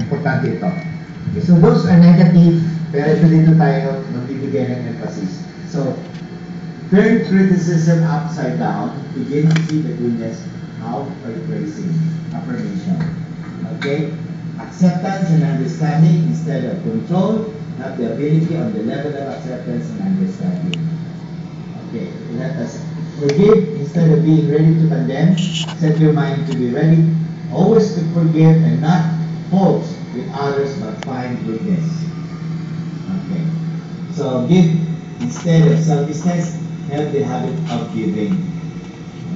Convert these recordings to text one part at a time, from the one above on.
Importante ito. Okay, so those are negative, pero ito dito tayo magbibigay ng emphasis. So, turn criticism upside down, begin to see the goodness out by praising, affirmation. Okay? Acceptance and understanding instead of control, have the ability on the level of acceptance and understanding. Okay, let us forgive instead of being ready to condemn. Set your mind to be ready, always to forgive and not fault with others, but find goodness. Okay, so give instead of selfishness, have the habit of giving.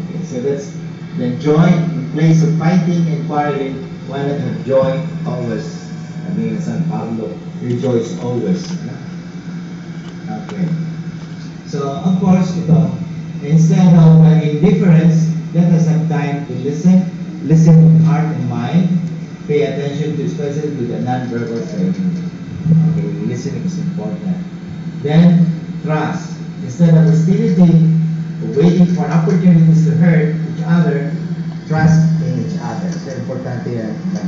Okay, so that's then joy in place of fighting and quarreling. Why not have joy always? I mean, San Pablo, rejoice always. Okay. So, of course, instead of indifference, let us have time to listen with heart and mind, pay attention to especially to the non-verbal statement. Okay, listening is important. Then, trust. Instead of hostility, waiting for opportunities to hurt each other, trust in each other. So, importante yan na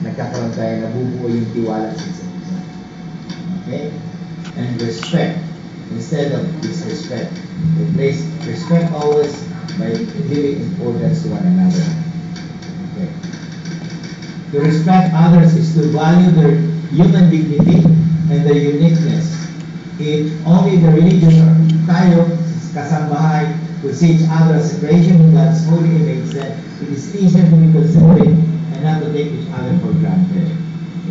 nagkakaroon tayo, nabubuo yung tiwala sa isa't isa. Okay? And respect. Instead of disrespect. Replace respect always by giving importance to one another. Okay. To respect others is to value their human dignity and their uniqueness. If only the religious or tayo, kasambahay, will see each other as a creation in God's holy image, then it is easier to be considerate and not to take each other for granted.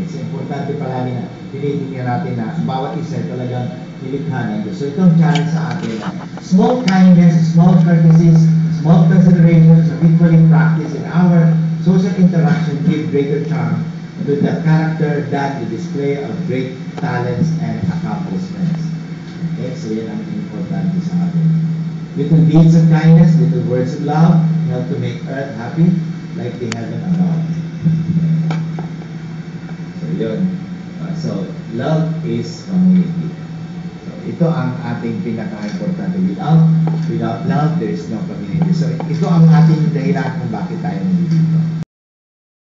It's importante palagi na tinitingnan natin na bawat isa talagang nilikha ng Diyos. So itong challenge sa atin, small kindness, small courtesies, small considerations are equally practiced in our social interaction give greater charm to the character that the display of great talents and accomplishments. Okay, so yan ang importante sa atin. Little deeds of kindness, little words of love help to make earth happy like the heaven above. So yun. So love is community. Ito ang ating pinaka-importante. Without love, there is no community. So, ito ang ating dahilan kung bakit tayo nandito.